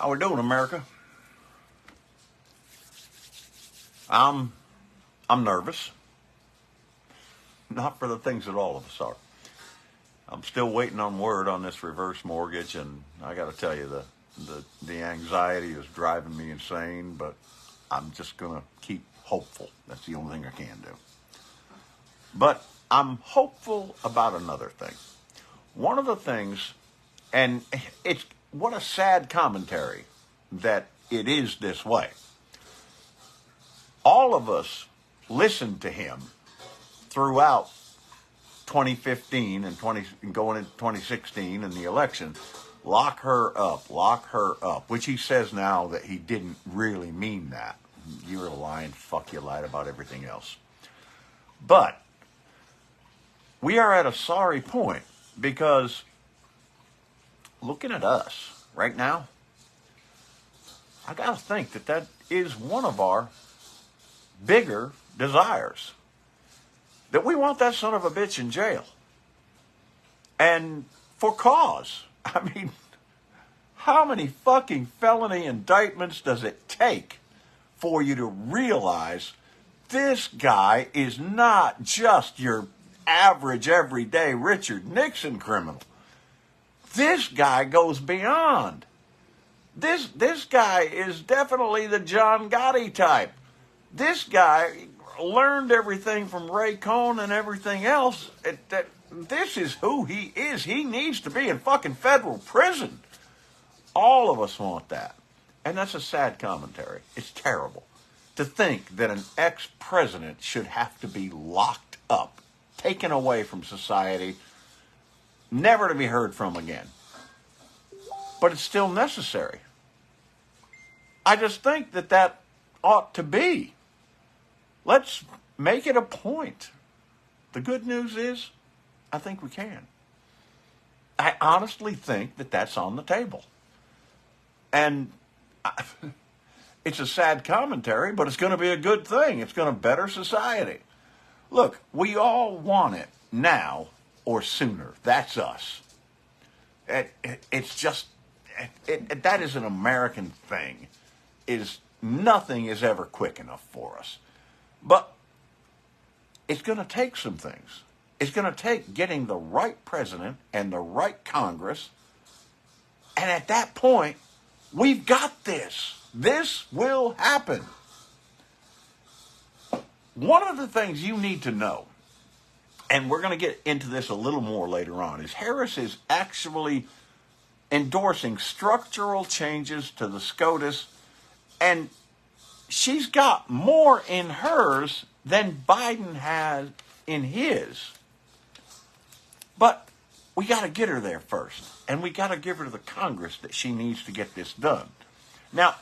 How we doing, America? I'm nervous. Not for the things that all of us are. I'm still waiting on word on this reverse mortgage, and I got to tell you, the anxiety is driving me insane, but I'm just going to keep hopeful. That's the only thing I can do. But I'm hopeful about another thing. One of the things, and it's what a sad commentary that it is this way. All of us listened to him throughout 2015 and going into 2016 and the election. Lock her up, which he says now that he didn't really mean that. You're lying, fuck, you lied about everything else. But we are at a sorry point because looking at us right now, I got to think that is one of our bigger desires. That we want that son of a bitch in jail. And for cause. I mean, how many fucking felony indictments does it take for you to realize this guy is not just your average, everyday Richard Nixon criminal? This guy goes beyond. This guy is definitely the John Gotti type. This guy learned everything from Ray Cohn and everything else. That this is who he is. He needs to be in fucking federal prison. All of us want that. And that's a sad commentary. It's terrible to think that an ex-president should have to be locked up, taken away from society, never to be heard from again. But it's still necessary. I just think that ought to be. Let's make it a point. The good news is, I think we can. I honestly think that that's on the table. And it's a sad commentary, but it's going to be a good thing. It's going to better society. Look, we all want it now or sooner. That's us. It's just, that is an American thing. Nothing is ever quick enough for us. But it's going to take some things. It's going to take getting the right president and the right Congress. And at that point, we've got this. This will happen. One of the things you need to know, and we're going to get into this a little more later on, is Harris is actually endorsing structural changes to the SCOTUS, and she's got more in hers than Biden has in his. But we got to get her there first. And we got to give her to the Congress that she needs to get this done. Now,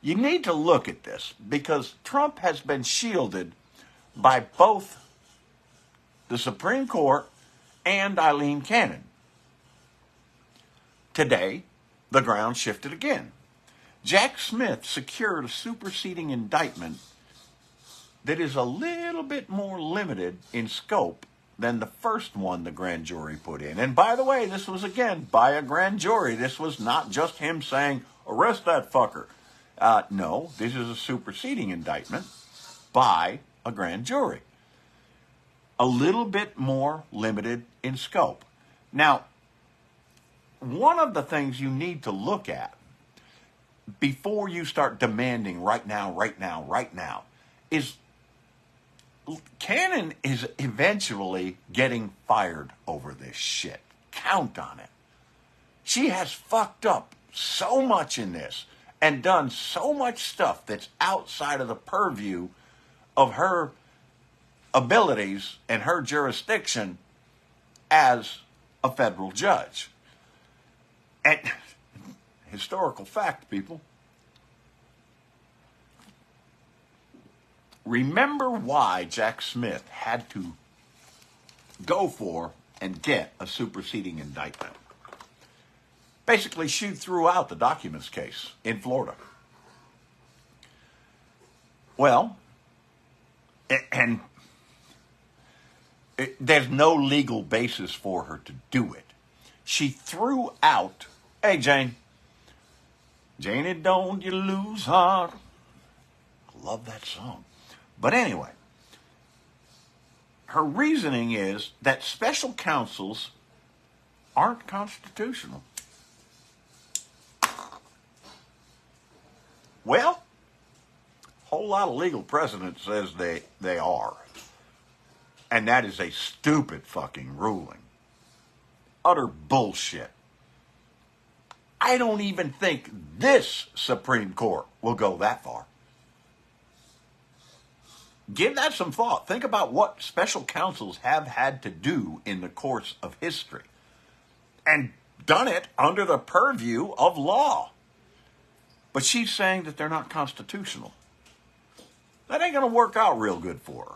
you need to look at this because Trump has been shielded by both the Supreme Court and Eileen Cannon. Today, the ground shifted again. Jack Smith secured a superseding indictment that is a little bit more limited in scope than the first one the grand jury put in. And by the way, this was again by a grand jury. This was not just him saying, arrest that fucker. No, this is a superseding indictment by a grand jury. A little bit more limited in scope. Now, one of the things you need to look at before you start demanding right now, is Cannon is eventually getting fired over this shit. Count on it. She has fucked up so much in this and done so much stuff that's outside of the purview of her abilities and her jurisdiction as a federal judge. And historical fact, people. Remember why Jack Smith had to go for and get a superseding indictment. Basically, she threw out the documents case in Florida. Well, and there's no legal basis for her to do it. She threw out, hey, Jane, Janie, don't you lose heart. I love that song. But anyway, her reasoning is that special counsels aren't constitutional. Well, a whole lot of legal precedent says they are. And that is a stupid fucking ruling. Utter bullshit. I don't even think this Supreme Court will go that far. Give that some thought. Think about what special counsels have had to do in the course of history. And done it under the purview of law. But she's saying that they're not constitutional. That ain't going to work out real good for her.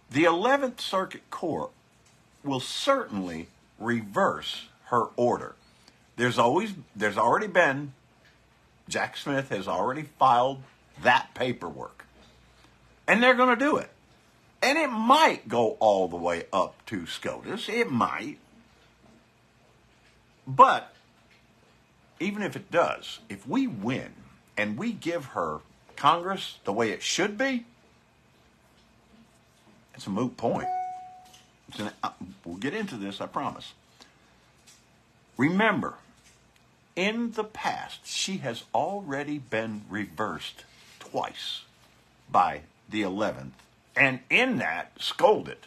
The 11th Circuit Court will certainly reverse her order. There's already been, Jack Smith has already filed that paperwork. And they're going to do it. And it might go all the way up to SCOTUS. It might. But even if it does, if we win and we give her Congress the way it should be, it's a moot point. We'll get into this, I promise. Remember, in the past, she has already been reversed twice by the 11th. And in that, scolded.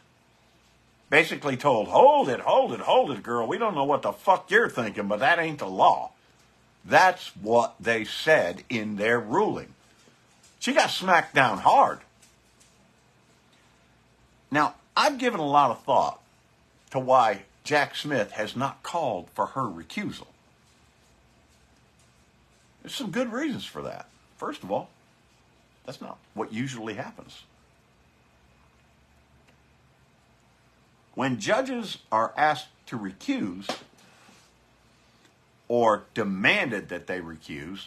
Basically told, hold it, girl. We don't know what the fuck you're thinking, but that ain't the law. That's what they said in their ruling. She got smacked down hard. Now, I've given a lot of thought to why Jack Smith has not called for her recusal. There's some good reasons for that. First of all, that's not what usually happens. When judges are asked to recuse or demanded that they recuse,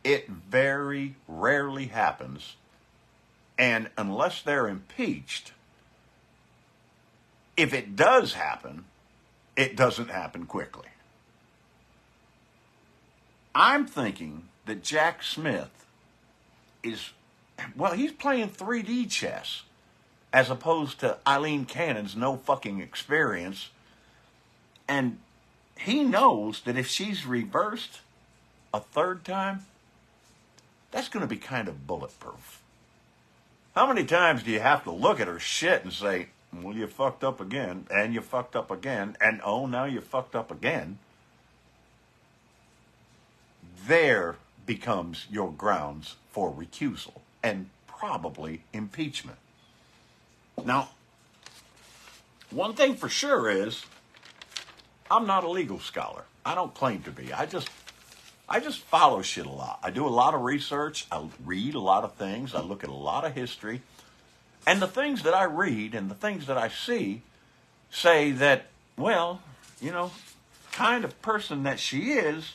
it very rarely happens. And unless they're impeached, if it does happen, it doesn't happen quickly. I'm thinking that Jack Smith is, well, he's playing 3D chess as opposed to Eileen Cannon's no fucking experience. And he knows that if she's reversed a third time, that's going to be kind of bulletproof. How many times do you have to look at her shit and say, well, you fucked up again, and you fucked up again, and oh, now you fucked up again? There becomes your grounds for recusal and probably impeachment. Now, one thing for sure is, I'm not a legal scholar. I don't claim to be. I just follow shit a lot. I do a lot of research. I read a lot of things. I look at a lot of history. And the things that I read and the things that I see say that, well, kind of person that she is,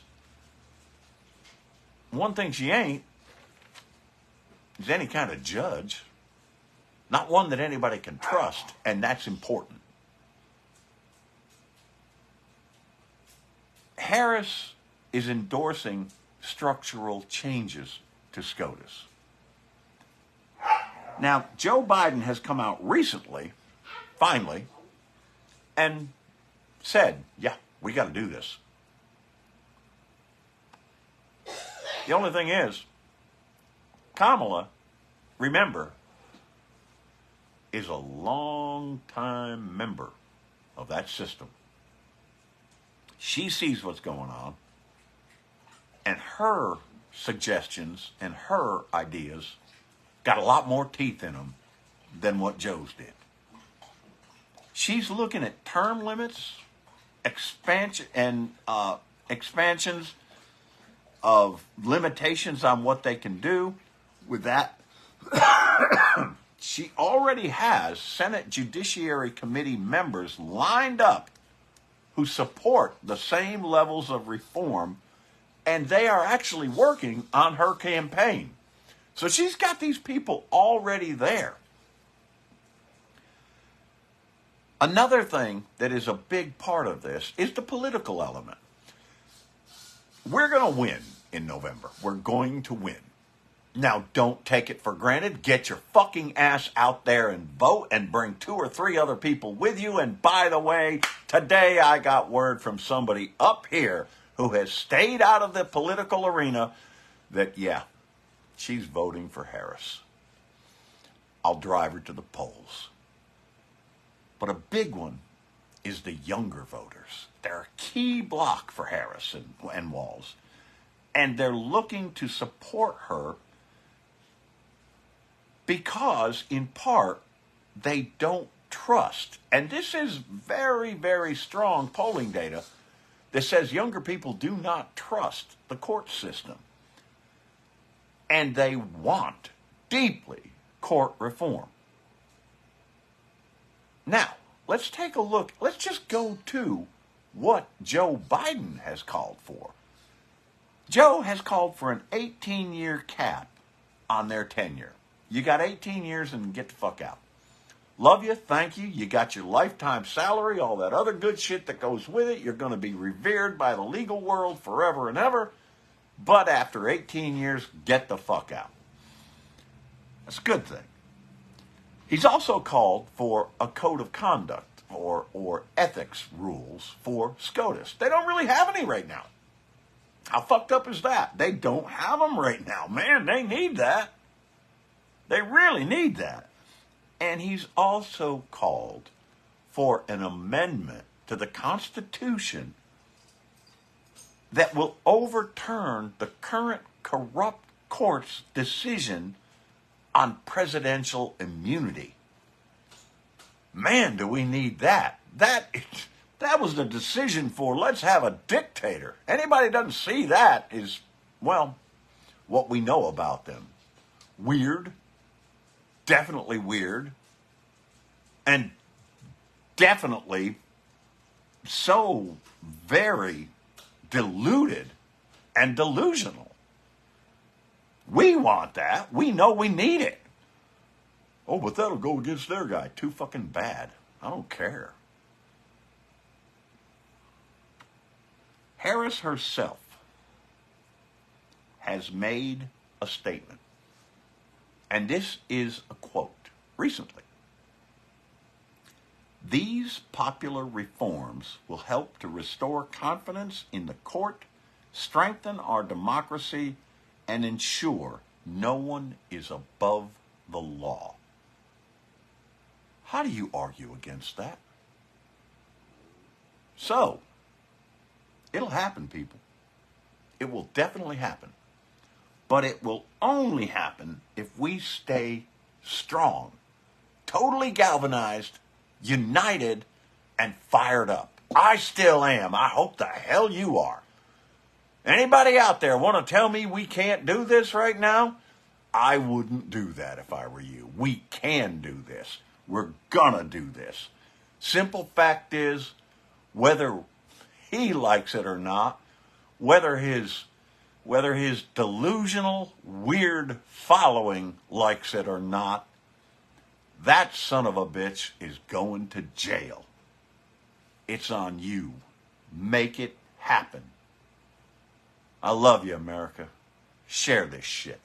one thing she ain't is any kind of judge. Not one that anybody can trust, and that's important. Harris is endorsing structural changes to SCOTUS. Now, Joe Biden has come out recently, finally, and said, yeah, we got to do this. The only thing is, Kamala, remember, is a long-time member of that system. She sees what's going on, and her suggestions and her ideas got a lot more teeth in them than what Joe's did. She's looking at term limits, expansions of limitations on what they can do. With that, she already has Senate Judiciary Committee members lined up who support the same levels of reform, and they are actually working on her campaign. So she's got these people already there. Another thing that is a big part of this is the political element. We're going to win in November. We're going to win. Now, don't take it for granted. Get your fucking ass out there and vote and bring 2 or 3 other people with you. And by the way, today I got word from somebody up here who has stayed out of the political arena that, yeah, she's voting for Harris. I'll drive her to the polls. But a big one is the younger voters. They're a key block for Harris and Walz. And they're looking to support her because, in part, they don't trust. And this is very, very strong polling data that says younger people do not trust the court system. And they want, deeply, court reform. Now, let's take a look. Let's just go to what Joe Biden has called for. Joe has called for an 18-year cap on their tenure. You got 18 years and get the fuck out. Love you, thank you. You got your lifetime salary, all that other good shit that goes with it. You're going to be revered by the legal world forever and ever. But after 18 years, get the fuck out. That's a good thing. He's also called for a code of conduct or ethics rules for SCOTUS. They don't really have any right now. How fucked up is that? They don't have them right now. Man, they need that. They really need that. And he's also called for an amendment to the Constitution that will overturn the current corrupt court's decision on presidential immunity. Man, do we need that. That was the decision for let's have a dictator. Anybody doesn't see that is, well, what we know about them. Weird. Definitely weird. And definitely so very deluded and delusional. We want that. We know we need it. Oh, but that'll go against their guy. Too fucking bad. I don't care. Harris herself has made a statement. And this is a quote recently. These popular reforms will help to restore confidence in the court, strengthen our democracy, and ensure no one is above the law. How do you argue against that? So, it'll happen, people. It will definitely happen. But it will only happen if we stay strong, totally galvanized, united, and fired up. I still am. I hope the hell you are. Anybody out there want to tell me we can't do this right now? I wouldn't do that if I were you. We can do this. We're gonna do this. Simple fact is, whether he likes it or not, whether his delusional, weird following likes it or not, that son of a bitch is going to jail. It's on you. Make it happen. I love you, America. Share this shit.